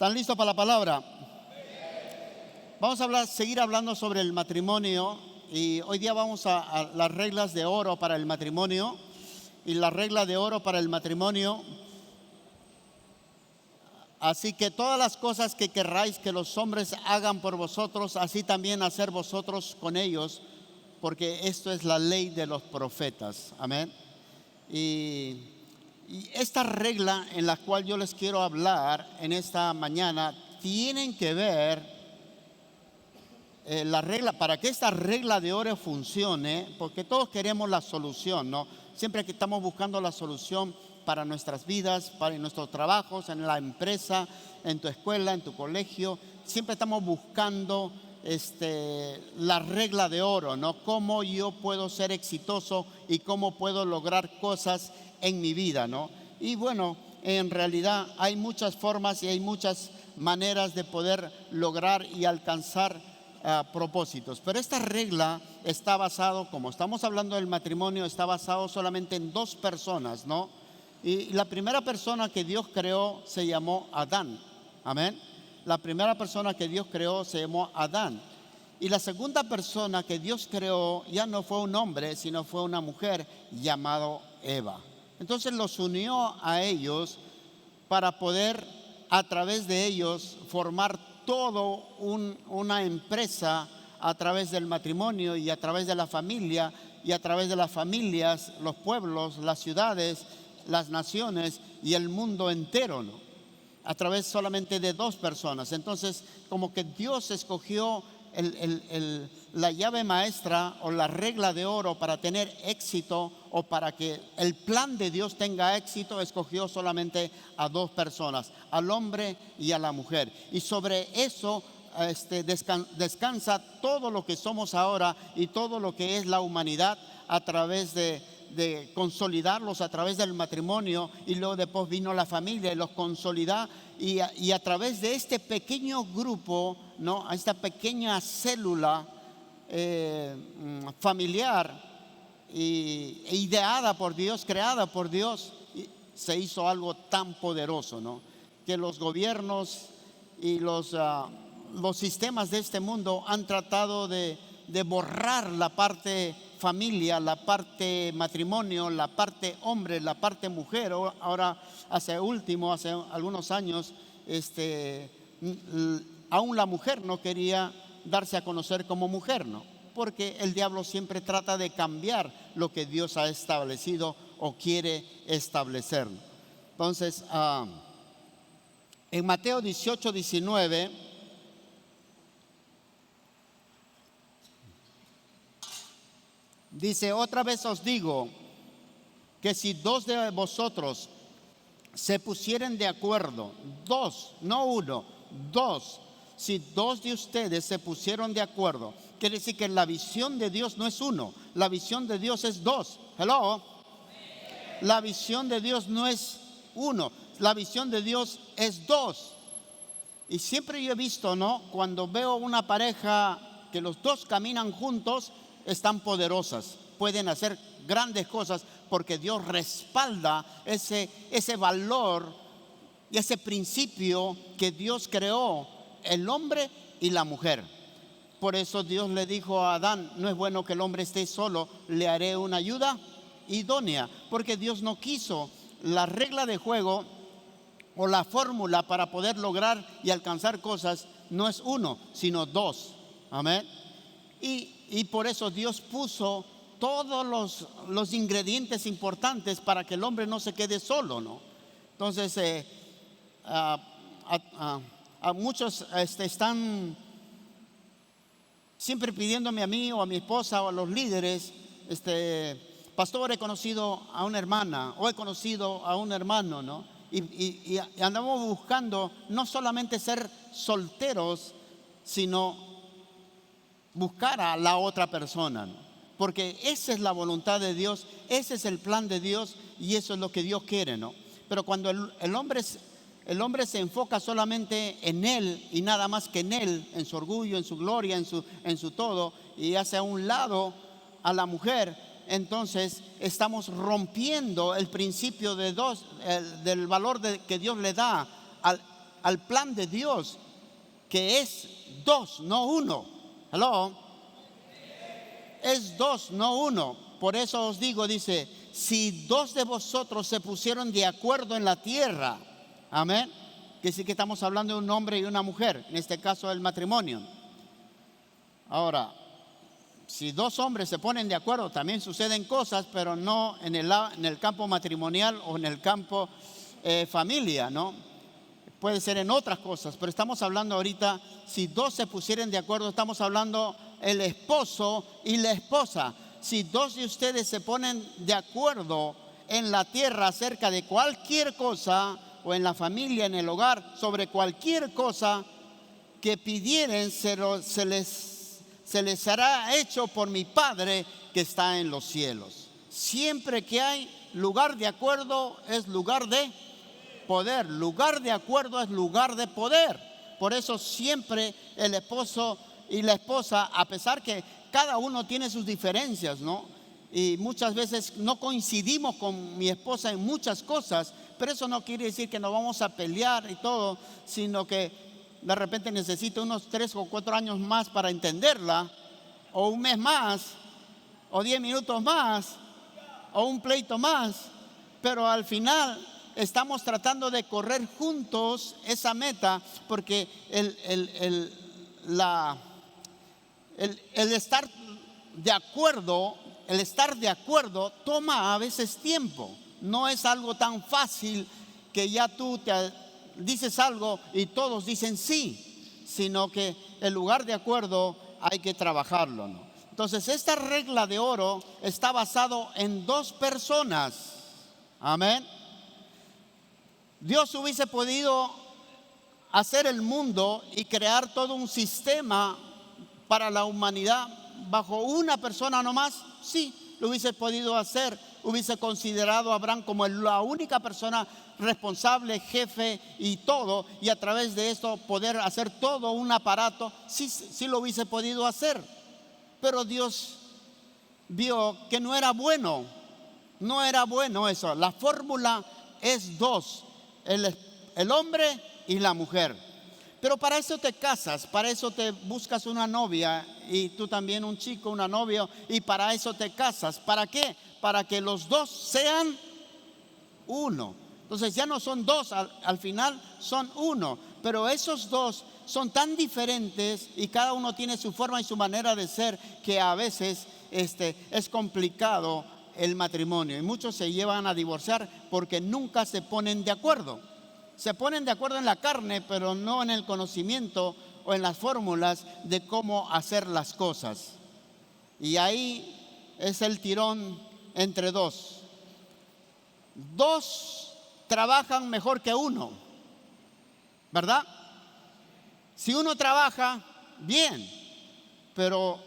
¿Están listos para la palabra? Vamos a seguir hablando sobre el matrimonio y hoy día vamos a las reglas de oro para el matrimonio. Y la regla de oro para el matrimonio: así que todas las cosas que querráis que los hombres hagan por vosotros, así también hacer vosotros con ellos, porque esto es la ley de los profetas. Amén. Y esta regla en la cual yo les quiero hablar en esta mañana tienen que ver la regla, para que esta regla de oro funcione, porque todos queremos la solución, ¿no? Siempre que estamos buscando la solución para nuestras vidas, para nuestros trabajos, en la empresa, en tu escuela, en tu colegio, siempre estamos buscando la regla de oro, ¿no? Cómo yo puedo ser exitoso y cómo puedo lograr cosas en mi vida, ¿no? Y bueno, en realidad hay muchas formas y hay muchas maneras de poder lograr y alcanzar propósitos. Pero esta regla está basado, como estamos hablando del matrimonio, está basado solamente en dos personas, ¿no? Y la primera persona que Dios creó se llamó Adán. Amén. La primera persona que Dios creó se llamó Adán. Y la segunda persona que Dios creó ya no fue un hombre, sino fue una mujer llamado Eva. Entonces los unió a ellos para poder a través de ellos formar todo una empresa a través del matrimonio y a través de la familia, y a través de las familias, los pueblos, las ciudades, las naciones y el mundo entero, ¿no? A través solamente de dos personas. Entonces, como que Dios escogió la llave maestra o la regla de oro para tener éxito, o para que el plan de Dios tenga éxito, escogió solamente a dos personas, al hombre y a la mujer. Y sobre eso descansa todo lo que somos ahora y todo lo que es la humanidad, a través de consolidarlos a través del matrimonio. Y luego después vino la familia y los consolidó, y a través de este pequeño grupo, ¿no? A esta pequeña célula familiar e ideada por Dios, creada por Dios, se hizo algo tan poderoso, ¿no? Que los gobiernos y los sistemas de este mundo han tratado de borrar la parte familia, la parte matrimonio, la parte hombre, la parte mujer. Ahora, hace algunos años, aún la mujer no quería darse a conocer como mujer, ¿no? Porque el diablo siempre trata de cambiar lo que Dios ha establecido o quiere establecer. Entonces, en Mateo 18:19 dice: otra vez os digo que si dos de vosotros se pusieren de acuerdo, dos, no uno, dos, si dos de ustedes se pusieron de acuerdo, quiere decir que la visión de Dios no es uno, la visión de Dios es dos. Hello. La visión de Dios no es uno, la visión de Dios es dos. Y siempre yo he visto, ¿no? Cuando veo una pareja que los dos caminan juntos, están poderosas, pueden hacer grandes cosas, porque Dios respalda ese valor y ese principio que Dios creó, el hombre y la mujer. Por eso Dios le dijo a Adán: no es bueno que el hombre esté solo, le haré una ayuda idónea. Porque Dios no quiso. La regla de juego o la fórmula para poder lograr y alcanzar cosas no es uno, sino dos. Amén. Y por eso Dios puso todos los ingredientes importantes para que el hombre no se quede solo, ¿no? Entonces, a muchos están siempre pidiéndome a mí o a mi esposa o a los líderes: pastor, he conocido a una hermana o he conocido a un hermano, ¿no? Y andamos buscando no solamente ser solteros, sino buscar a la otra persona, ¿no? Porque esa es la voluntad de Dios, ese es el plan de Dios, y eso es lo que Dios quiere, ¿no? Pero cuando el hombre se enfoca solamente en él y nada más que en él, en su orgullo, en su gloria, en su todo, y hace a un lado a la mujer, entonces estamos rompiendo el principio del valor que Dios le da al plan de Dios, que es dos, no uno. Hello. Es dos, no uno. Por eso os digo, dice, si dos de vosotros se pusieron de acuerdo en la tierra, amén, que sí que estamos hablando de un hombre y una mujer, en este caso el matrimonio. Ahora, si dos hombres se ponen de acuerdo, también suceden cosas, pero no en el campo matrimonial o en el campo familia, ¿no? Puede ser en otras cosas, pero estamos hablando ahorita, si dos se pusieran de acuerdo, estamos hablando el esposo y la esposa. Si dos de ustedes se ponen de acuerdo en la tierra acerca de cualquier cosa, o en la familia, en el hogar, sobre cualquier cosa que pidieren, se les será hecho por mi Padre que está en los cielos. Siempre que hay lugar de acuerdo, es lugar de poder. Lugar de acuerdo es lugar de poder. Por eso siempre el esposo y la esposa, a pesar que cada uno tiene sus diferencias, ¿no? Y muchas veces no coincidimos con mi esposa en muchas cosas, pero eso no quiere decir que nos vamos a pelear y todo, sino que de repente necesito unos 3 o 4 años más para entenderla, o un mes más, o 10 minutos más, o un pleito más, pero al final estamos tratando de correr juntos esa meta, porque el estar de acuerdo, toma a veces tiempo. No es algo tan fácil que ya tú te dices algo y todos dicen sí, sino que el lugar de acuerdo hay que trabajarlo, ¿no? Entonces, esta regla de oro está basado en dos personas. Amén. Dios hubiese podido hacer el mundo y crear todo un sistema para la humanidad bajo una persona nomás. Sí, lo hubiese podido hacer. Hubiese considerado a Abraham como la única persona responsable, jefe y todo, y a través de esto poder hacer todo un aparato. Sí lo hubiese podido hacer, pero Dios vio que no era bueno eso. La fórmula es dos, el hombre y la mujer. Pero para eso te casas, para eso te buscas una novia, y tú también un chico, una novia, y para eso te casas. ¿Para qué? Para que los dos sean uno. Entonces ya no son dos, al final son uno. Pero esos dos son tan diferentes y cada uno tiene su forma y su manera de ser, que a veces es complicado el matrimonio. Y muchos se llevan a divorciar porque nunca se ponen de acuerdo. Se ponen de acuerdo en la carne, pero no en el conocimiento o en las fórmulas de cómo hacer las cosas. Y ahí es el tirón entre dos. Dos trabajan mejor que uno, ¿verdad? Si uno trabaja, bien, pero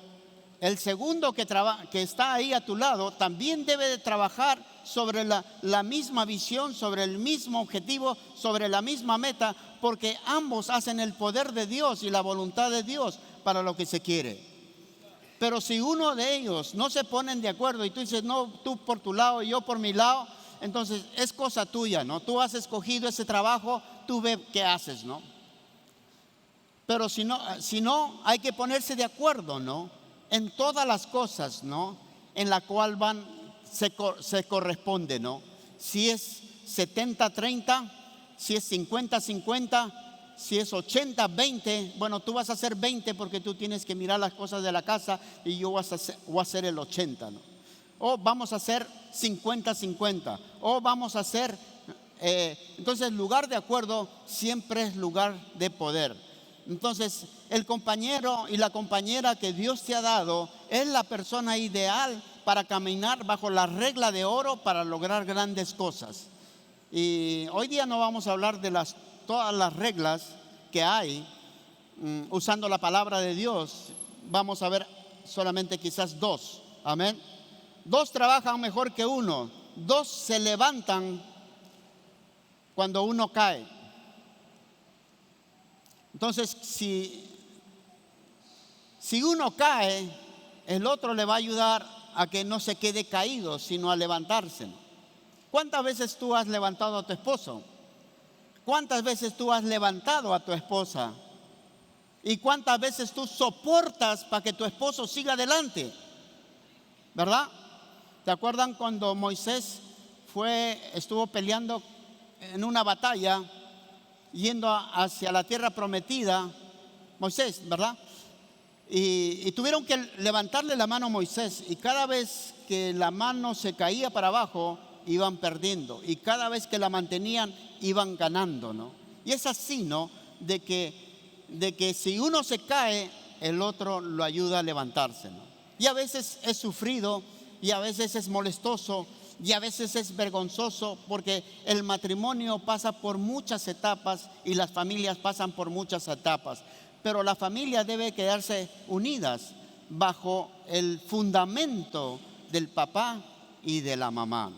el segundo que está ahí a tu lado también debe de trabajar sobre la misma visión, sobre el mismo objetivo, sobre la misma meta, porque ambos hacen el poder de Dios y la voluntad de Dios para lo que se quiere. Pero si uno de ellos no se ponen de acuerdo y tú dices, no, tú por tu lado y yo por mi lado, entonces es cosa tuya, ¿no? Tú has escogido ese trabajo, tú ves qué haces, ¿no? Pero si no, hay que ponerse de acuerdo, ¿no? En todas las cosas, ¿no? En la cual se corresponde, ¿no? Si es 70-30, si es 50-50, si es 80-20, bueno, tú vas a hacer 20 porque tú tienes que mirar las cosas de la casa y yo voy a hacer el 80, ¿no? O vamos a hacer 50-50, o vamos a hacer... entonces, lugar de acuerdo siempre es lugar de poder. Entonces, el compañero y la compañera que Dios te ha dado es la persona ideal para caminar bajo la regla de oro para lograr grandes cosas. Y hoy día no vamos a hablar de todas las reglas que hay usando la palabra de Dios. Vamos a ver solamente quizás dos. Amén. Dos trabajan mejor que uno. Dos se levantan cuando uno cae. Entonces, si uno cae, el otro le va a ayudar a que no se quede caído, sino a levantarse. ¿Cuántas veces tú has levantado a tu esposo? ¿Cuántas veces tú has levantado a tu esposa? ¿Y cuántas veces tú soportas para que tu esposo siga adelante? ¿Verdad? ¿Te acuerdan cuando Moisés estuvo peleando en una batalla, yendo hacia la tierra prometida? Moisés, ¿verdad? Y tuvieron que levantarle la mano a Moisés, y cada vez que la mano se caía para abajo, iban perdiendo, y cada vez que la mantenían, iban ganando, ¿no? Y es así, ¿no? De que si uno se cae, el otro lo ayuda a levantarse, ¿no? Y a veces es sufrido, y a veces es molestoso, y a veces es vergonzoso, porque el matrimonio pasa por muchas etapas y las familias pasan por muchas etapas. Pero la familia debe quedarse unidas bajo el fundamento del papá y de la mamá.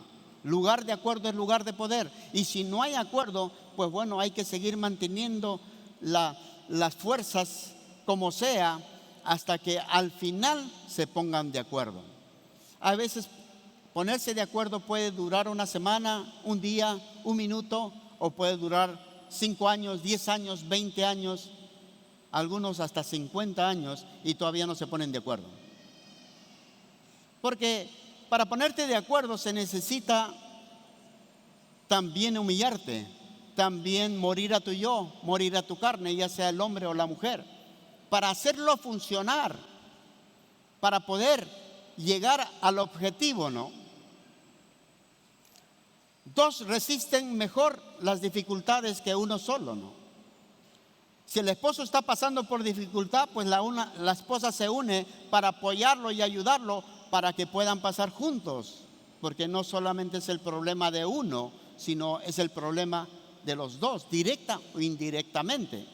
Lugar de acuerdo es lugar de poder. Y si no hay acuerdo, pues bueno, hay que seguir manteniendo las fuerzas como sea, hasta que al final se pongan de acuerdo. A veces ponerse de acuerdo puede durar una semana, un día, un minuto, o puede durar 5 años, 10 años, 20 años, algunos hasta 50 años, y todavía no se ponen de acuerdo. Porque para ponerte de acuerdo se necesita también humillarte, también morir a tu yo, morir a tu carne, ya sea el hombre o la mujer, para hacerlo funcionar, para poder llegar al objetivo, ¿no? Dos resisten mejor las dificultades que uno solo, ¿no? Si el esposo está pasando por dificultad, pues la esposa se une para apoyarlo y ayudarlo para que puedan pasar juntos, porque no solamente es el problema de uno, sino es el problema de los dos, directa o indirectamente.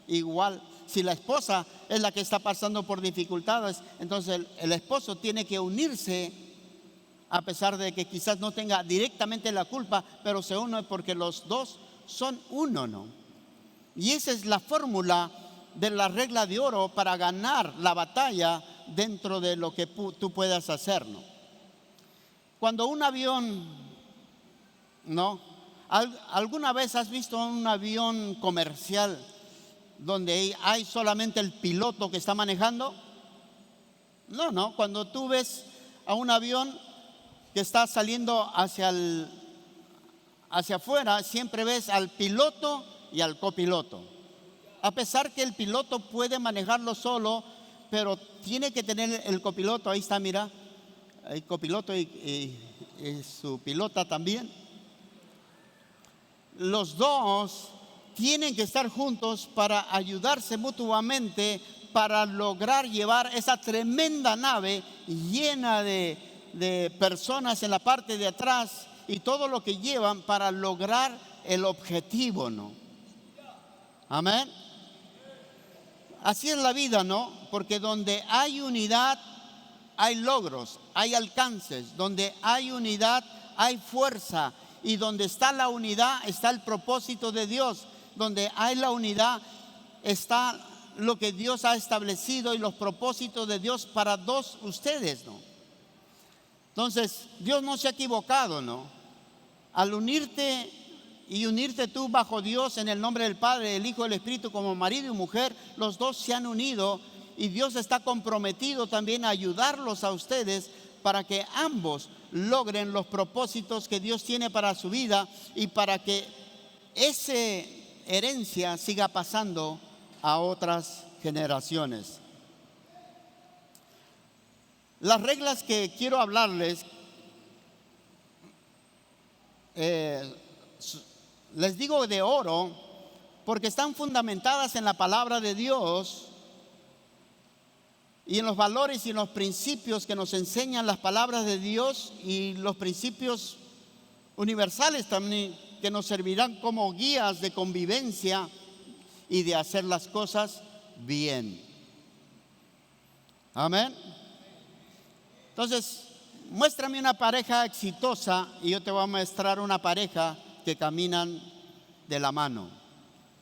Igual, si la esposa es la que está pasando por dificultades, entonces el esposo tiene que unirse, a pesar de que quizás no tenga directamente la culpa, pero se une porque los dos son uno, ¿no? Y esa es la fórmula de la regla de oro para ganar la batalla dentro de lo que tú puedas hacer, ¿no? Cuando un avión, ¿no? ¿Alguna vez has visto un avión comercial donde hay solamente el piloto que está manejando? No. Cuando tú ves a un avión que está saliendo hacia afuera, siempre ves al piloto y al copiloto. A pesar que el piloto puede manejarlo solo, pero tiene que tener el copiloto. Ahí está, mira, el copiloto y su pilota también. Los dos tienen que estar juntos para ayudarse mutuamente, para lograr llevar esa tremenda nave llena de personas en la parte de atrás y todo lo que llevan para lograr el objetivo, ¿no? Amén. Así es la vida, ¿no? Porque donde hay unidad, hay logros, hay alcances. Donde hay unidad, hay fuerza. Y donde está la unidad, está el propósito de Dios. Donde hay la unidad, está lo que Dios ha establecido y los propósitos de Dios para ustedes, ¿no? Entonces, Dios no se ha equivocado, ¿no? Al unirte tú bajo Dios en el nombre del Padre, del Hijo y del Espíritu, como marido y mujer, los dos se han unido y Dios está comprometido también a ayudarlos a ustedes para que ambos logren los propósitos que Dios tiene para su vida y para que esa herencia siga pasando a otras generaciones. Las reglas que quiero hablarles, les digo de oro, porque están fundamentadas en la palabra de Dios y en los valores y en los principios que nos enseñan las palabras de Dios y los principios universales también que nos servirán como guías de convivencia y de hacer las cosas bien. Amén. Entonces, muéstrame una pareja exitosa y yo te voy a mostrar una pareja que caminan de la mano.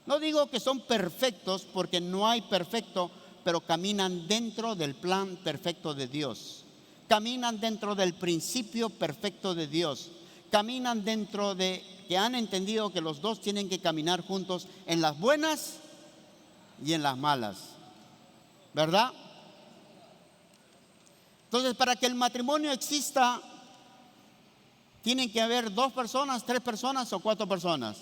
No digo que son perfectos, porque no hay perfecto, pero caminan dentro del plan perfecto de Dios. Caminan dentro del principio perfecto de Dios. Caminan dentro de que han entendido que los dos tienen que caminar juntos en las buenas y en las malas, ¿verdad? Entonces, para que el matrimonio exista, tienen que haber 2 personas, 3 personas o 4 personas.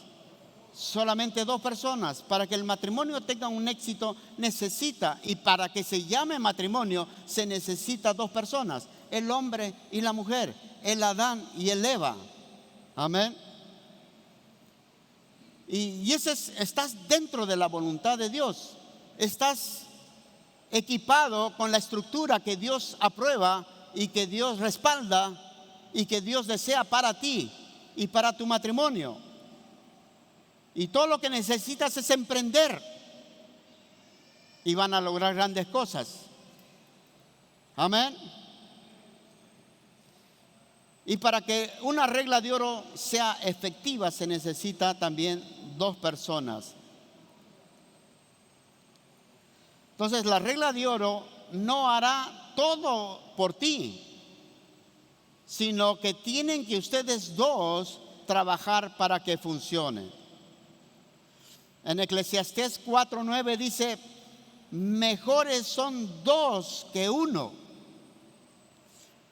Solamente 2 personas. Para que el matrimonio tenga un éxito necesita, y para que se llame matrimonio se necesita 2 personas, el hombre y la mujer, el Adán y el Eva. Amén. Y estás dentro de la voluntad de Dios. Estás equipado con la estructura que Dios aprueba y que Dios respalda y que Dios desea para ti y para tu matrimonio. Y todo lo que necesitas es emprender y van a lograr grandes cosas. Amén. Y para que una regla de oro sea efectiva se necesita también 2 personas. Entonces la regla de oro no hará todo por ti, sino que tienen que ustedes 2 trabajar para que funcione. En Eclesiastés 4:9 dice: mejores son 2 que 1,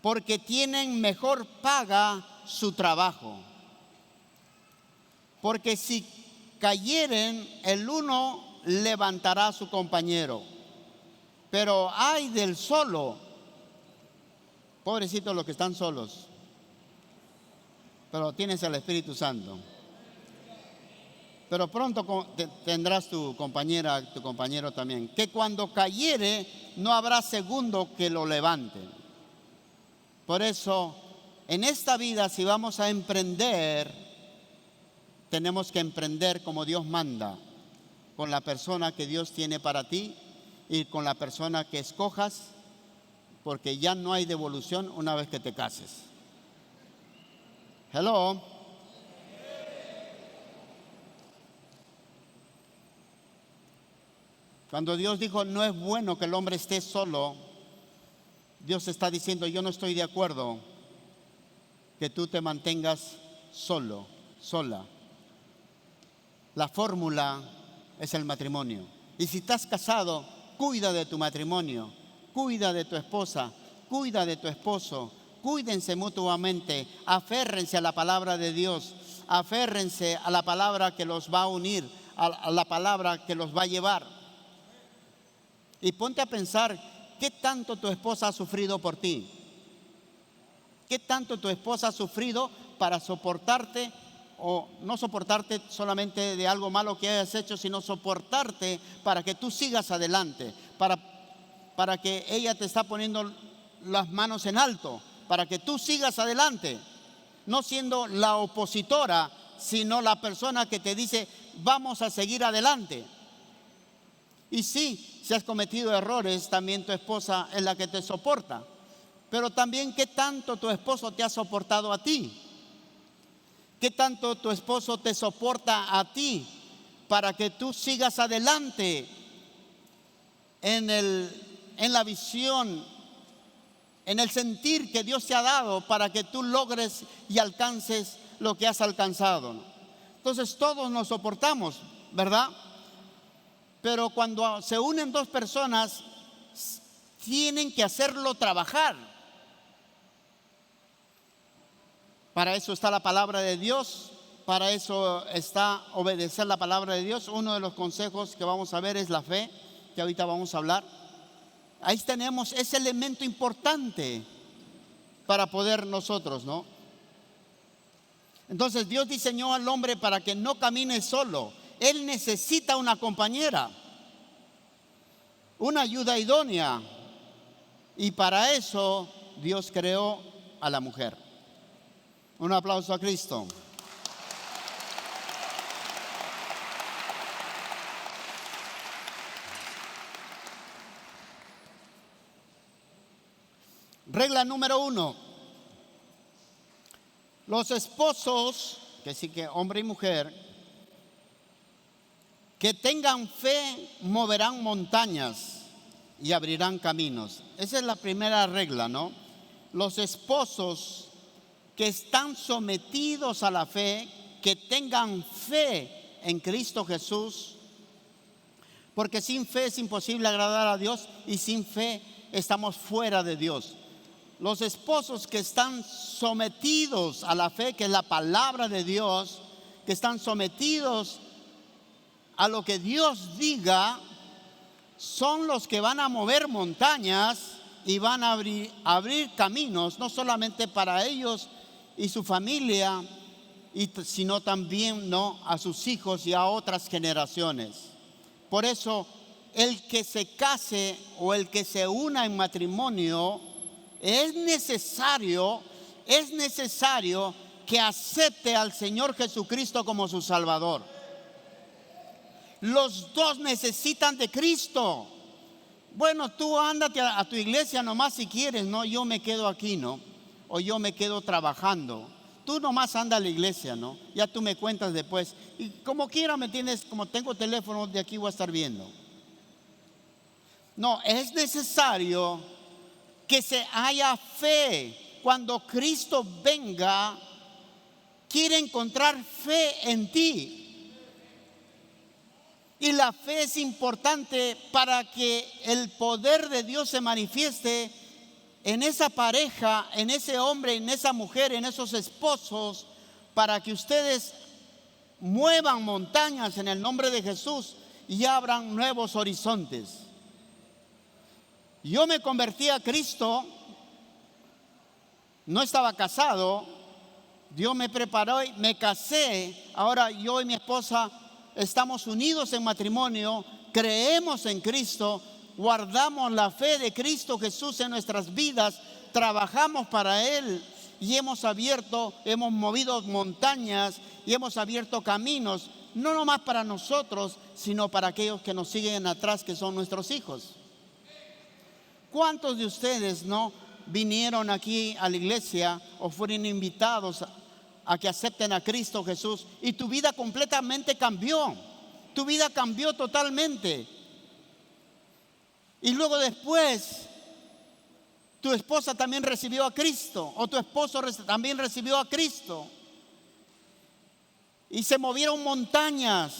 porque tienen mejor paga su trabajo. Porque si cayeren, el uno levantará a su compañero. Pero ay del solo, pobrecitos los que están solos, pero tienes el Espíritu Santo. Pero pronto tendrás tu compañera, tu compañero también, que cuando cayere no habrá segundo que lo levante. Por eso, en esta vida, si vamos a emprender, tenemos que emprender como Dios manda, con la persona que Dios tiene para ti y con la persona que escojas, porque ya no hay devolución una vez que te cases. Hello. Cuando Dios dijo: no es bueno que el hombre esté solo, Dios está diciendo: yo no estoy de acuerdo que tú te mantengas solo, sola. La fórmula es el matrimonio. Y si estás casado, cuida de tu matrimonio, cuida de tu esposa, cuida de tu esposo, cuídense mutuamente, aférrense a la palabra de Dios, aférrense a la palabra que los va a unir, a la palabra que los va a llevar. Y ponte a pensar, ¿qué tanto tu esposa ha sufrido por ti? ¿Qué tanto tu esposa ha sufrido para soportarte, o no soportarte solamente de algo malo que hayas hecho, sino soportarte para que tú sigas adelante, para que ella te está poniendo las manos en alto, para que tú sigas adelante, no siendo la opositora, sino la persona que te dice: vamos a seguir adelante. Y sí, si has cometido errores, también tu esposa es la que te soporta. Pero también, ¿qué tanto tu esposo te ha soportado a ti? ¿Qué tanto tu esposo te soporta a ti para que tú sigas adelante en la visión, en el sentir que Dios te ha dado, para que tú logres y alcances lo que has alcanzado? Entonces todos nos soportamos, ¿verdad? Pero cuando se unen 2 personas, tienen que hacerlo trabajar. Para eso está la palabra de Dios, para eso está obedecer la palabra de Dios. Uno de los consejos que vamos a ver es la fe, que ahorita vamos a hablar. Ahí tenemos ese elemento importante para poder nosotros, ¿no? Entonces Dios diseñó al hombre para que no camine solo. Él necesita una compañera, una ayuda idónea. Y para eso Dios creó a la mujer. Un aplauso a Cristo. Regla número 1. Los esposos, que sí que hombre y mujer, que tengan fe moverán montañas y abrirán caminos. Esa es la primera regla, ¿no? Los esposos que están sometidos a la fe, que tengan fe en Cristo Jesús, porque sin fe es imposible agradar a Dios y sin fe estamos fuera de Dios. Los esposos que están sometidos a la fe, que es la palabra de Dios, que están sometidos a lo que Dios diga, son los que van a mover montañas y van a abrir caminos, no solamente para ellos y su familia, sino también, ¿no?, a sus hijos y a otras generaciones. Por eso, el que se case o el que se una en matrimonio, es necesario que acepte al Señor Jesucristo como su Salvador. Los dos necesitan de Cristo. Bueno, tú ándate a tu iglesia nomás si quieres, ¿no? Yo me quedo aquí, ¿no? O yo me quedo trabajando. Tú nomás anda a la iglesia, ¿no? Ya tú me cuentas después. Y como quiera, ¿me entiendes? Como tengo teléfono, de aquí voy a estar viendo. No, es necesario que se haya fe. Cuando Cristo venga, quiere encontrar fe en ti. Y la fe es importante para que el poder de Dios se manifieste en esa pareja, en ese hombre, en esa mujer, en esos esposos, para que ustedes muevan montañas en el nombre de Jesús y abran nuevos horizontes. Yo me convertí a Cristo, no estaba casado, Dios me preparó y me casé. Ahora yo y mi esposa estamos unidos en matrimonio, creemos en Cristo, guardamos la fe de Cristo Jesús en nuestras vidas, trabajamos para Él y hemos movido montañas y hemos abierto caminos, no nomás para nosotros, sino para aquellos que nos siguen atrás, que son nuestros hijos. ¿Cuántos de ustedes no vinieron aquí a la iglesia o fueron invitados a que acepten a Cristo Jesús y tu vida completamente cambió? Tu vida cambió totalmente. Y luego después tu esposa también recibió a Cristo, o tu esposo también recibió a Cristo. Y se movieron montañas,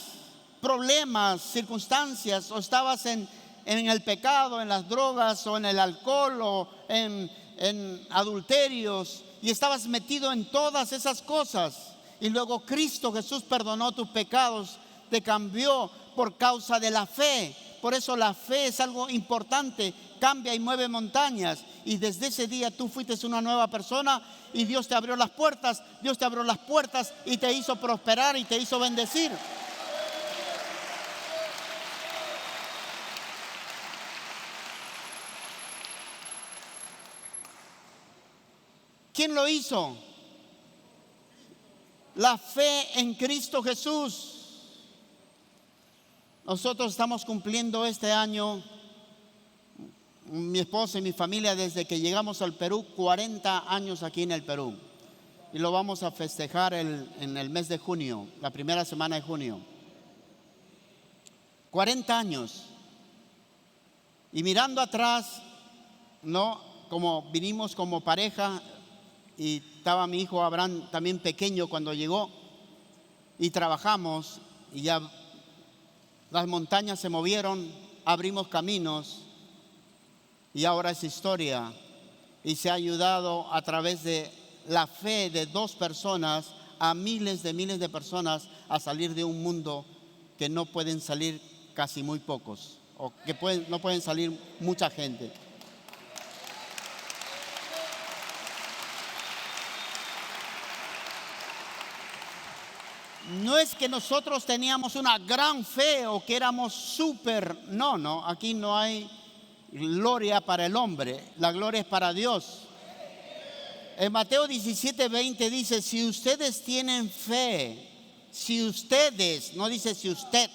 problemas, circunstancias, o estabas en el pecado, en las drogas, o en el alcohol, o en adulterios, y estabas metido en todas esas cosas. Y luego Cristo Jesús perdonó tus pecados, te cambió por causa de la fe. Por eso la fe es algo importante, cambia y mueve montañas. Y desde ese día tú fuiste una nueva persona y Dios te abrió las puertas, y te hizo prosperar y te hizo bendecir. ¿Quién lo hizo? La fe en Cristo Jesús. Nosotros estamos cumpliendo este año, mi esposa y mi familia, desde que llegamos al Perú, 40 años aquí en el Perú. Y lo vamos a festejar en el mes de junio, la primera semana de junio. 40 años. Y mirando atrás, ¿no?, como vinimos como pareja, y estaba mi hijo Abraham también pequeño cuando llegó, y trabajamos, y ya las montañas se movieron, abrimos caminos, y ahora es historia. Y se ha ayudado a través de la fe de dos personas a miles de personas a salir de un mundo que no pueden salir casi muy pocos, o que no pueden salir mucha gente. No es que nosotros teníamos una gran fe o que éramos súper, no, aquí no hay gloria para el hombre, la gloria es para Dios. En Mateo 17:20 dice: si ustedes tienen fe, si ustedes, no dice si usted,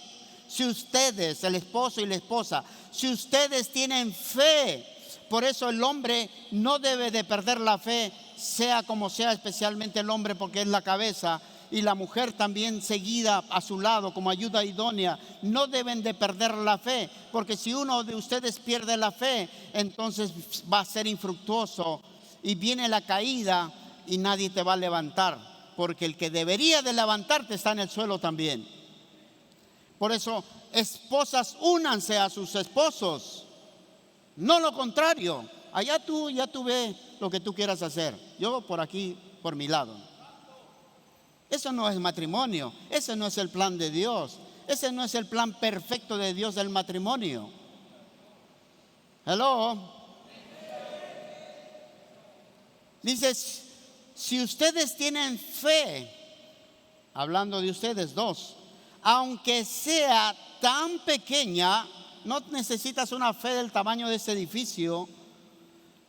si ustedes, el esposo y la esposa, si ustedes tienen fe. Por eso el hombre no debe de perder la fe, sea como sea, especialmente el hombre porque es la cabeza, y la mujer también seguida a su lado como ayuda idónea. No deben de perder la fe, porque si uno de ustedes pierde la fe, entonces va a ser infructuoso y viene la caída y nadie te va a levantar. porque el que debería de levantarte está en el suelo también. Por eso, esposas, únanse a sus esposos, no lo contrario. Allá tú, ya tú ves lo que tú quieras hacer. Yo por aquí, por mi lado. Eso no es matrimonio. Ese no es el plan de Dios. Ese no es el plan perfecto de Dios del matrimonio. Hello. Dice, si ustedes tienen fe, hablando de ustedes dos, aunque sea tan pequeña, no necesitas una fe del tamaño de este edificio.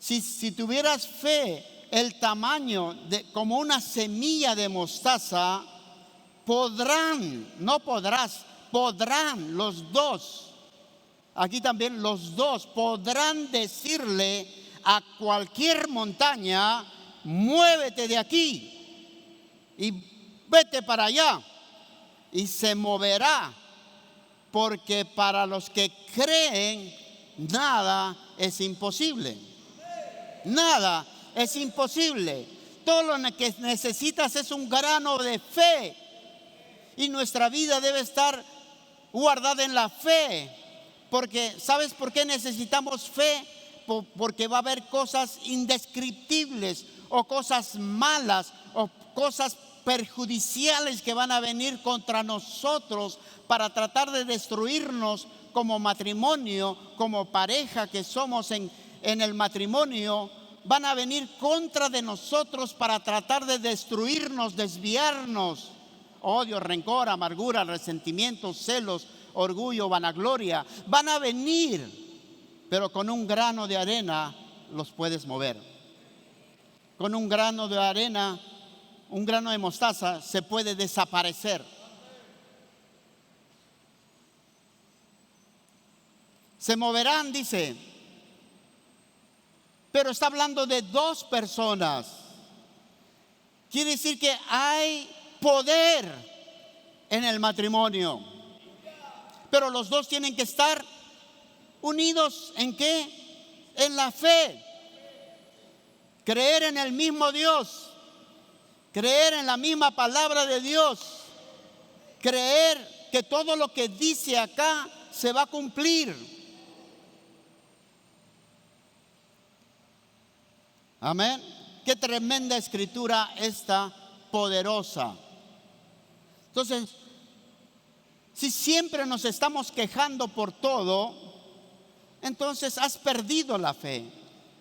Si tuvieras fe el tamaño de como una semilla de mostaza, podrán los dos. Aquí también los dos podrán decirle a cualquier montaña: muévete de aquí y vete para allá, y se moverá, porque para los que creen nada es imposible. Nada es imposible. Todo lo que necesitas es un grano de fe, y nuestra vida debe estar guardada en la fe. Porque ¿sabes por qué necesitamos fe? Porque va a haber cosas indescriptibles, o cosas malas, o cosas perjudiciales que van a venir contra nosotros para tratar de destruirnos como matrimonio, como pareja que somos en el matrimonio. Van a venir contra de nosotros para tratar de destruirnos, desviarnos. Odio, rencor, amargura, resentimiento, celos, orgullo, vanagloria. Van a venir, pero con un grano de arena los puedes mover. Con un grano de arena, un grano de mostaza, se puede desaparecer. Se moverán, dice, pero está hablando de dos personas. Quiere decir que hay poder en el matrimonio, pero los dos tienen que estar unidos. ¿En qué? En la fe. Creer en el mismo Dios, creer en la misma palabra de Dios, creer que todo lo que dice acá se va a cumplir. Amén. Qué tremenda escritura esta, poderosa. Entonces, si siempre nos estamos quejando por todo, entonces has perdido la fe.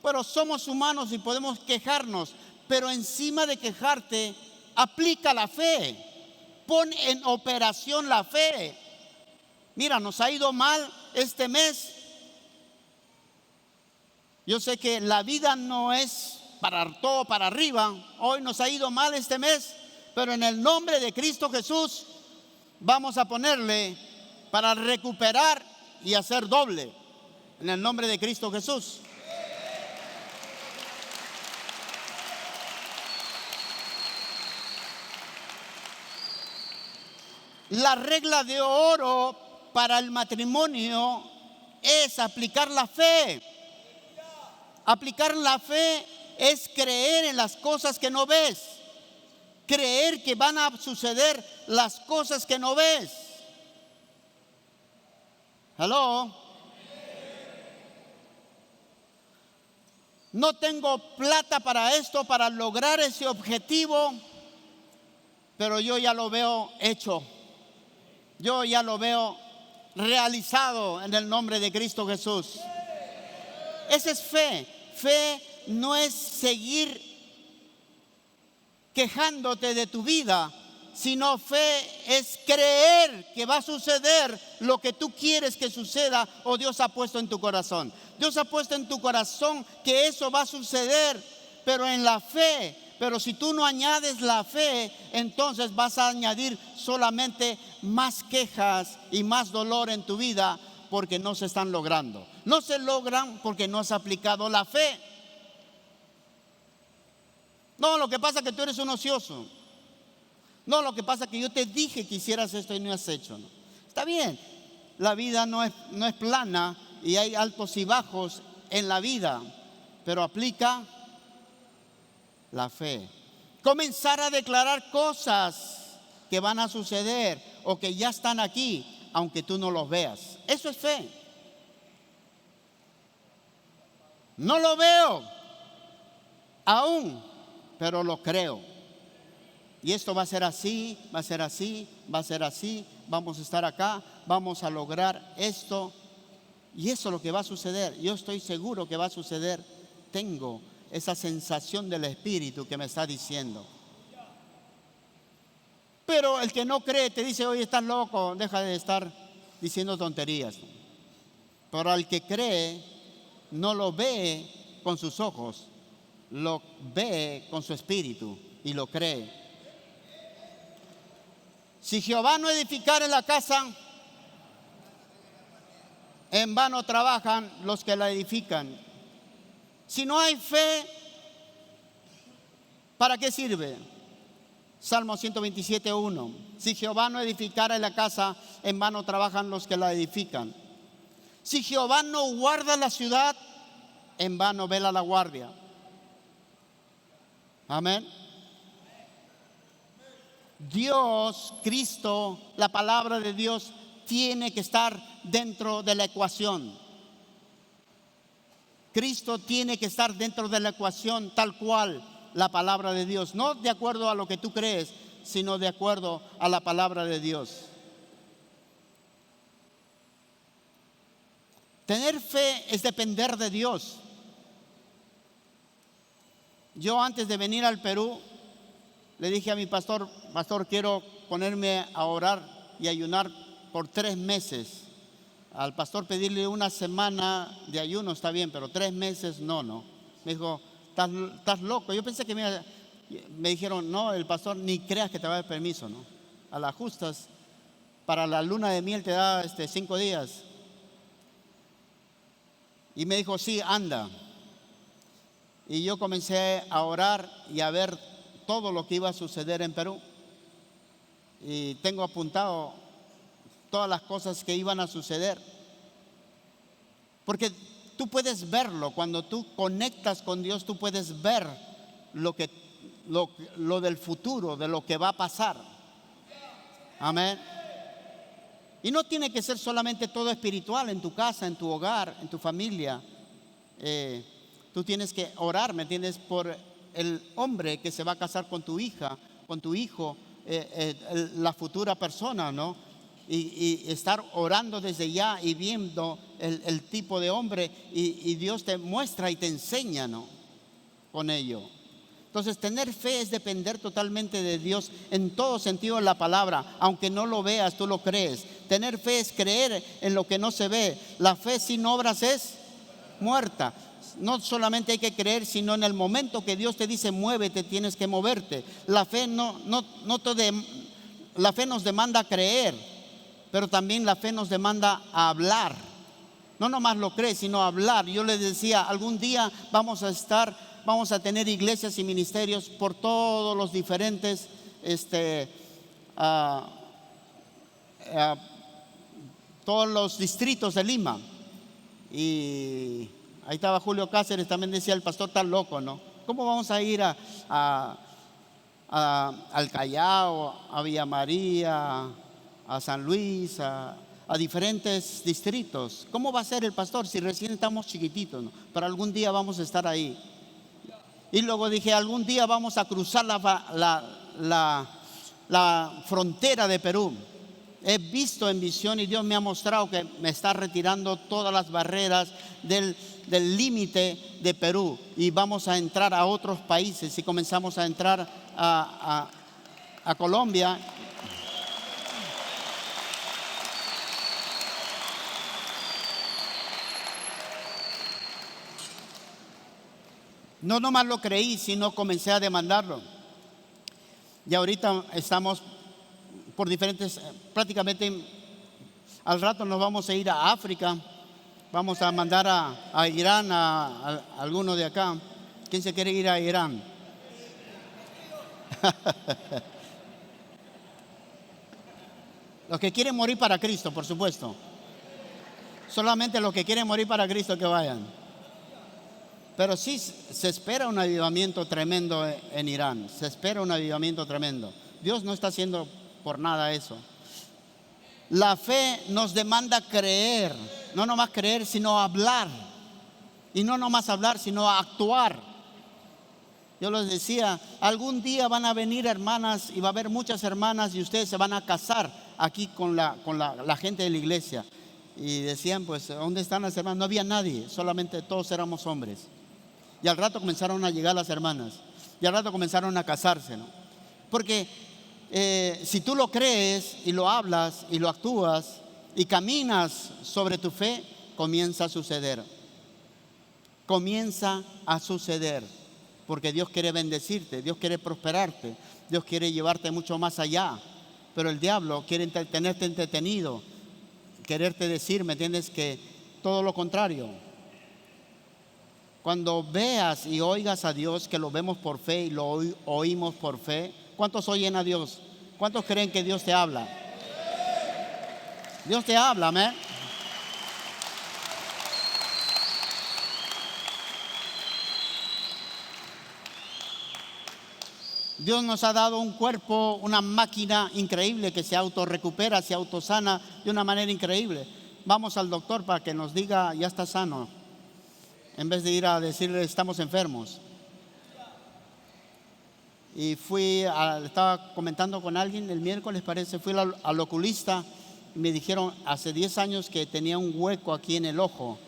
Pero somos humanos y podemos quejarnos, pero encima de quejarte, aplica la fe. Pon en operación la fe. Mira, nos ha ido mal este mes. Yo sé que la vida no es para todo para arriba. Hoy nos ha ido mal este mes, pero en el nombre de Cristo Jesús vamos a ponerle para recuperar y hacer doble. En el nombre de Cristo Jesús. La regla de oro para el matrimonio es aplicar la fe. Aplicar la fe es creer en las cosas que no ves. Creer que van a suceder las cosas que no ves. Hello. No tengo plata para esto, para lograr ese objetivo, pero yo ya lo veo hecho. Yo ya lo veo realizado en el nombre de Cristo Jesús. Esa es fe. Fe no es seguir quejándote de tu vida, sino fe es creer que va a suceder lo que tú quieres que suceda, o Dios ha puesto en tu corazón. Dios ha puesto en tu corazón que eso va a suceder, pero en la fe. Pero si tú no añades la fe, entonces vas a añadir solamente más quejas y más dolor en tu vida, porque no se están logrando. No se logran porque no has aplicado la fe. No, lo que pasa es que tú eres un ocioso. No, lo que pasa es que yo te dije que hicieras esto y no has hecho. ¿No? Está bien, la vida no es plana y hay altos y bajos en la vida, pero aplica la fe. Comenzar a declarar cosas que van a suceder o que ya están aquí, aunque tú no los veas. Eso es fe. No lo veo aún, pero lo creo. Y esto va a ser así, va a ser así, va a ser así. Vamos a estar acá, vamos a lograr esto. Y eso es lo que va a suceder. Yo estoy seguro que va a suceder. Tengo esa sensación del Espíritu que me está diciendo. Pero el que no cree te dice: oye, estás loco, deja de estar diciendo tonterías. Pero al que cree, no lo ve con sus ojos, lo ve con su espíritu y lo cree. Si Jehová no edificare la casa, en vano trabajan los que la edifican. Si no hay fe, ¿para qué sirve? Salmo 127:1. Si Jehová no edificare la casa, en vano trabajan los que la edifican. Si Jehová no guarda la ciudad, en vano vela la guardia. Amén. Dios, Cristo, la palabra de Dios tiene que estar dentro de la ecuación. Cristo tiene que estar dentro de la ecuación tal cual la palabra de Dios. No de acuerdo a lo que tú crees, sino de acuerdo a la palabra de Dios. Tener fe es depender de Dios. Yo antes de venir al Perú, le dije a mi pastor: pastor, quiero ponerme a orar y ayunar por 3 meses. Al pastor pedirle una semana de ayuno está bien, pero 3 meses no. Me dijo: estás loco. Yo pensé que me dijeron: no, el pastor ni creas que te va a dar permiso, ¿no? A las justas, para la luna de miel te da 5 días. Y me dijo: sí, anda. Y yo comencé a orar y a ver todo lo que iba a suceder en Perú. Y tengo apuntado todas las cosas que iban a suceder. Porque tú puedes verlo. Cuando tú conectas con Dios, tú puedes ver lo del futuro, de lo que va a pasar. Amén. Y no tiene que ser solamente todo espiritual en tu casa, en tu hogar, en tu familia. Tú tienes que orar, ¿me entiendes? Por el hombre que se va a casar con tu hija, con tu hijo, la futura persona, ¿no? Y estar orando desde ya y viendo el tipo de hombre, y Dios te muestra y te enseña, ¿no? Con ello. Entonces, tener fe es depender totalmente de Dios en todo sentido de la palabra. Aunque no lo veas, tú lo crees. Tener fe es creer en lo que no se ve. La fe sin obras es muerta. No solamente hay que creer, sino en el momento que Dios te dice muévete, tienes que moverte. La fe la fe nos demanda creer, pero también la fe nos demanda hablar. No nomás lo crees, sino hablar. Yo les decía: algún día vamos a tener iglesias y ministerios por todos los diferentes todos los distritos de Lima. Y ahí estaba Julio Cáceres, también decía: el pastor está loco, ¿no? ¿Cómo vamos a ir al Callao, a Villa María, a San Luis, a diferentes distritos? ¿Cómo va a ser el pastor si recién estamos chiquititos, ¿no? Pero algún día vamos a estar ahí. Y luego dije: algún día vamos a cruzar la frontera de Perú. He visto en visión y Dios me ha mostrado que me está retirando todas las barreras del límite de Perú, y vamos a entrar a otros países. Y comenzamos a entrar a Colombia. No nomás lo creí, sino comencé a demandarlo. Y ahorita estamos por diferentes, prácticamente al rato nos vamos a ir a África. Vamos a mandar a Irán a alguno de acá. ¿Quién se quiere ir a Irán? Los que quieren morir para Cristo, por supuesto. Solamente los que quieren morir para Cristo que vayan. Pero sí se espera un avivamiento tremendo en Irán. Se espera un avivamiento tremendo. Dios no está haciendo por nada eso. La fe nos demanda creer. No nomás creer, sino hablar. Y no nomás hablar, sino actuar. Yo les decía, algún día van a venir hermanas y va a haber muchas hermanas y ustedes se van a casar aquí con la gente de la iglesia. Y decían, pues, ¿dónde están las hermanas? No había nadie, solamente todos éramos hombres. Y al rato comenzaron a llegar las hermanas. Y al rato comenzaron a casarse, ¿no? Porque si tú lo crees y lo hablas y lo actúas y caminas sobre tu fe, comienza a suceder. Comienza a suceder. Porque Dios quiere bendecirte, Dios quiere prosperarte, Dios quiere llevarte mucho más allá. Pero el diablo quiere tenerte entretenido, quererte decir, ¿me entiendes? Que todo lo contrario. Cuando veas y oigas a Dios, que lo vemos por fe y lo oímos por fe, ¿cuántos oyen a Dios? ¿Cuántos creen que Dios te habla? Dios te habla, amén. Dios nos ha dado un cuerpo, una máquina increíble que se autorrecupera, se autosana de una manera increíble. Vamos al doctor para que nos diga, ya está sano, en vez de ir a decirle, estamos enfermos. Y estaba comentando con alguien el miércoles, parece, fui al oculista y me dijeron, hace 10 años que tenía un hueco aquí en el ojo,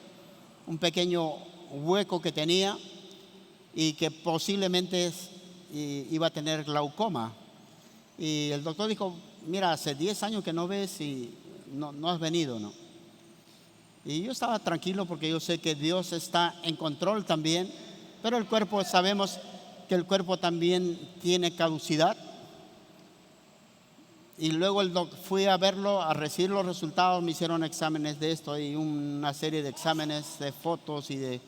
un pequeño hueco que tenía y que posiblemente iba a tener glaucoma. Y el doctor dijo, mira, hace 10 años que no ves y no has venido, ¿no? Y yo estaba tranquilo porque yo sé que Dios está en control también, pero el cuerpo, sabemos que el cuerpo también tiene caducidad. Y luego fui a verlo, a recibir los resultados, me hicieron exámenes de esto y una serie de exámenes de fotos y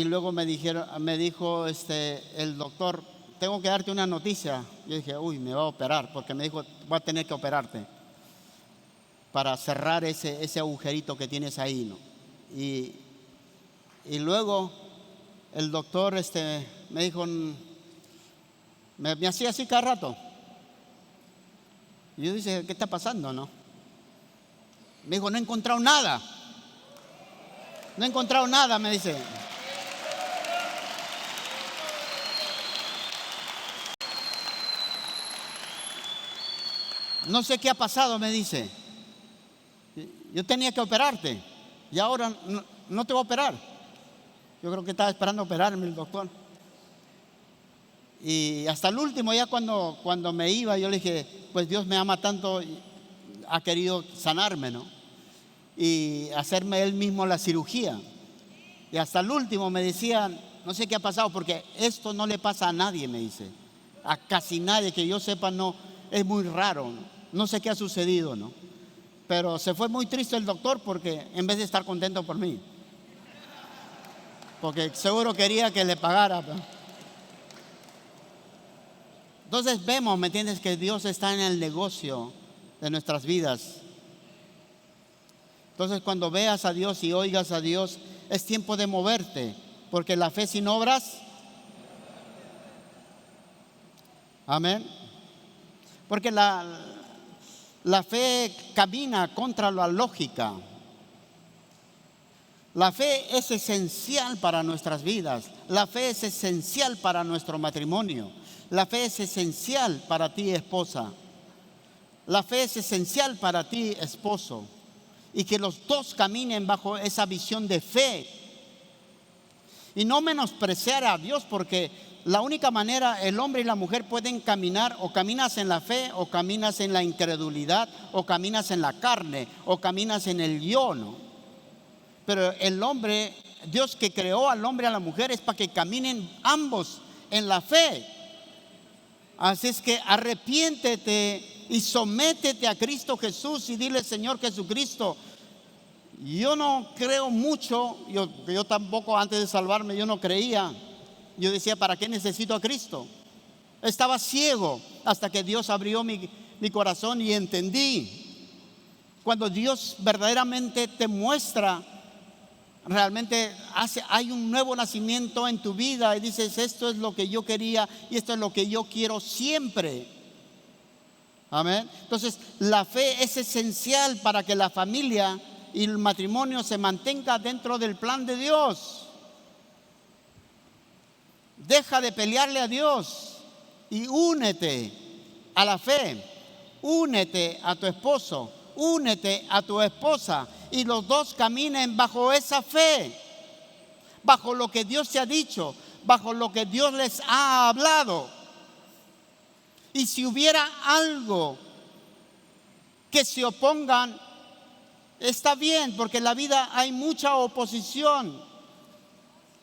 luego me dijo el doctor, tengo que darte una noticia. Yo dije, uy, me va a operar, porque me dijo, voy a tener que operarte para cerrar ese agujerito que tienes ahí, ¿no? Y luego el doctor me dijo, me hacía así cada rato. Y yo dije, ¿qué está pasando, no? Me dijo, no he encontrado nada. No he encontrado nada, me dice. No sé qué ha pasado, me dice. Yo tenía que operarte y ahora no te voy a operar. Yo creo que estaba esperando operarme el doctor. Y hasta el último, ya cuando me iba, yo le dije, pues Dios me ama tanto, ha querido sanarme, ¿no? Y hacerme él mismo la cirugía. Y hasta el último me decía, no sé qué ha pasado, porque esto no le pasa a nadie, me dice. A casi nadie que yo sepa, no, es muy raro, ¿no? No sé qué ha sucedido, ¿no? Pero se fue muy triste el doctor porque en vez de estar contento por mí, porque seguro quería que le pagara. Entonces vemos, ¿me entiendes? Que Dios está en el negocio de nuestras vidas. Entonces cuando veas a Dios y oigas a Dios, es tiempo de moverte, porque la fe sin obras, amén. Porque la fe camina contra la lógica. La fe es esencial para nuestras vidas. La fe es esencial para nuestro matrimonio. La fe es esencial para ti, esposa. La fe es esencial para ti, esposo. Y que los dos caminen bajo esa visión de fe. Y no menospreciar a Dios, porque la única manera el hombre y la mujer pueden caminar, o caminas en la fe, o caminas en la incredulidad, o caminas en la carne, o caminas en el yo, ¿no? Pero el hombre, Dios que creó al hombre y a la mujer es para que caminen ambos en la fe. Así es que arrepiéntete y sométete a Cristo Jesús y dile, Señor Jesucristo, yo no creo mucho, yo tampoco antes de salvarme yo no creía. Yo decía, ¿para qué necesito a Cristo? Estaba ciego hasta que Dios abrió mi corazón y entendí. Cuando Dios verdaderamente te muestra realmente hay un nuevo nacimiento en tu vida y dices, esto es lo que yo quería y esto es lo que yo quiero siempre. Amén. Entonces, la fe es esencial para que la familia y el matrimonio se mantenga dentro del plan de Dios. Deja de pelearle a Dios y únete a la fe. Únete a tu esposo, únete a tu esposa y los dos caminen bajo esa fe, bajo lo que Dios te ha dicho, bajo lo que Dios les ha hablado. Y si hubiera algo que se opongan, está bien, porque en la vida hay mucha oposición.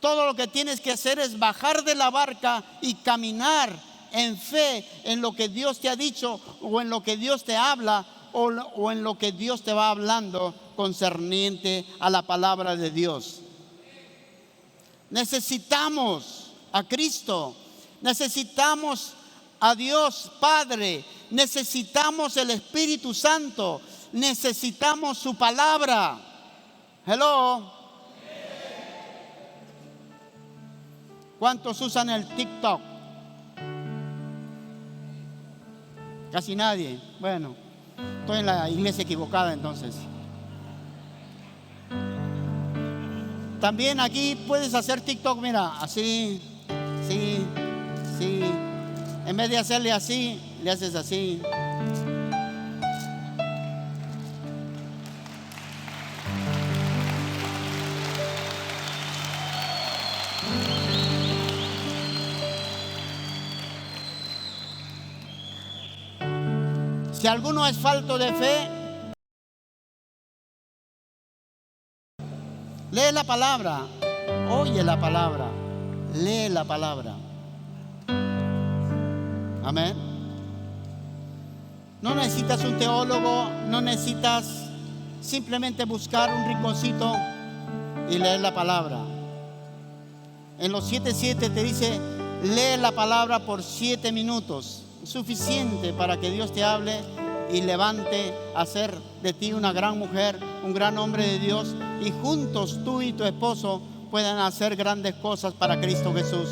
Todo lo que tienes que hacer es bajar de la barca y caminar en fe en lo que Dios te ha dicho o en lo que Dios te habla o en lo que Dios te va hablando concerniente a la palabra de Dios. Necesitamos a Cristo, necesitamos a Dios Padre, necesitamos el Espíritu Santo, necesitamos su palabra. Hello. ¿Cuántos usan el TikTok? Casi nadie. Bueno, estoy en la iglesia equivocada entonces. También aquí puedes hacer TikTok, mira, así, sí, sí. En vez de hacerle así, le haces así. Si alguno es falto de fe, lee la palabra, oye la palabra, lee la palabra. Amén. No necesitas un teólogo, no necesitas simplemente buscar un rinconcito y leer la palabra. En los 7:7 te dice, lee la palabra por 7 minutos. Suficiente para que Dios te hable y levante a hacer de ti una gran mujer, un gran hombre de Dios, y juntos tú y tu esposo puedan hacer grandes cosas para Cristo Jesús.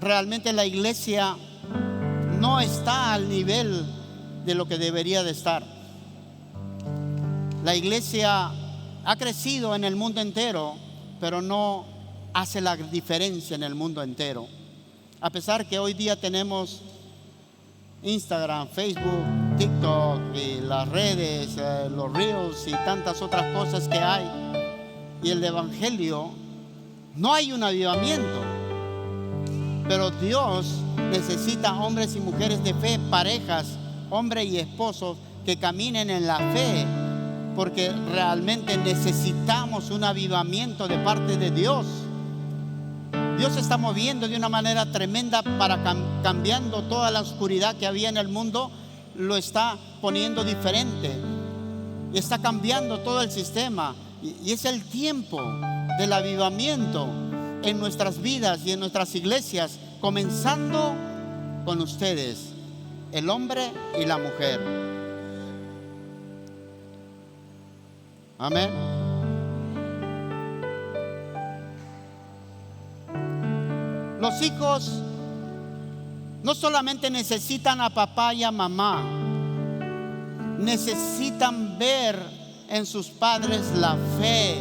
Realmente la iglesia no está al nivel de lo que debería de estar. La iglesia ha crecido en el mundo entero, pero no hace la diferencia en el mundo entero. A pesar que hoy día tenemos Instagram, Facebook, TikTok y las redes, los Reels y tantas otras cosas que hay, y el evangelio, no hay un avivamiento. Pero Dios necesita hombres y mujeres de fe, parejas, hombres y esposos que caminen en la fe, porque realmente necesitamos un avivamiento de parte de Dios. Dios se está moviendo de una manera tremenda para cambiando toda la oscuridad que había en el mundo, lo está poniendo diferente y está cambiando todo el sistema, y es el tiempo del avivamiento en nuestras vidas y en nuestras iglesias, comenzando con ustedes, el hombre y la mujer. Amén. Los hijos no solamente necesitan a papá y a mamá, necesitan ver en sus padres la fe,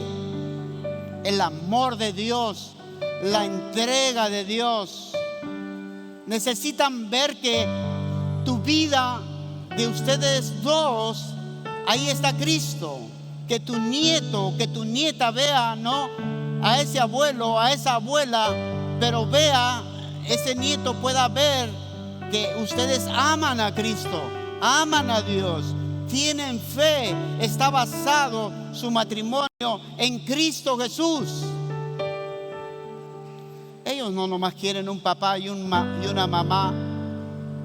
el amor de Dios, la entrega de Dios. Necesitan ver que tu vida de ustedes dos, ahí está Cristo. Que tu nieto, que tu nieta vea, ¿no?, a ese abuelo, a esa abuela, pero vea, ese nieto pueda ver que ustedes aman a Cristo, aman a Dios, tienen fe, está basado su matrimonio en Cristo Jesús. Ellos no nomás quieren un papá y una mamá,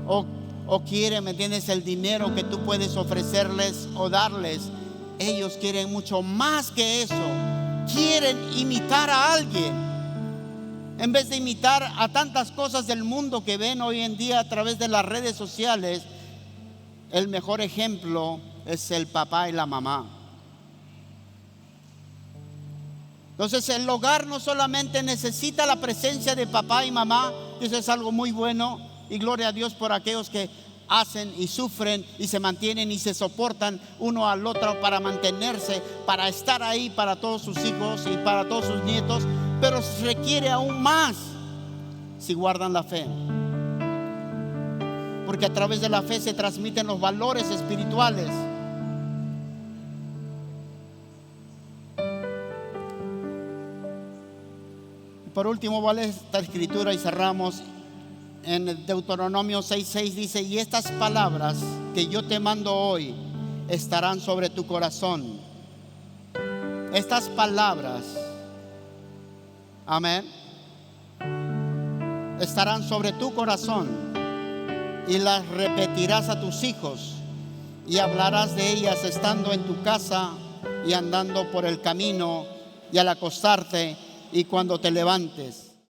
o quieren, ¿me entiendes?, el dinero que tú puedes ofrecerles o darles. Ellos quieren mucho más que eso. Quieren imitar a alguien. En vez de imitar a tantas cosas del mundo que ven hoy en día a través de las redes sociales, el mejor ejemplo es el papá y la mamá. Entonces el hogar no solamente necesita la presencia de papá y mamá, eso es algo muy bueno, y gloria a Dios por aquellos que hacen y sufren y se mantienen y se soportan uno al otro para mantenerse, para estar ahí para todos sus hijos y para todos sus nietos, pero se requiere aún más si guardan la fe, porque a través de la fe se transmiten los valores espirituales. Por último, vale esta escritura y cerramos. En Deuteronomio 6:6 dice: y estas palabras que yo te mando hoy estarán sobre tu corazón. Estas palabras, amén, estarán sobre tu corazón, y las repetirás a tus hijos, y hablarás de ellas estando en tu casa y andando por el camino y al acostarte y cuando te levantes.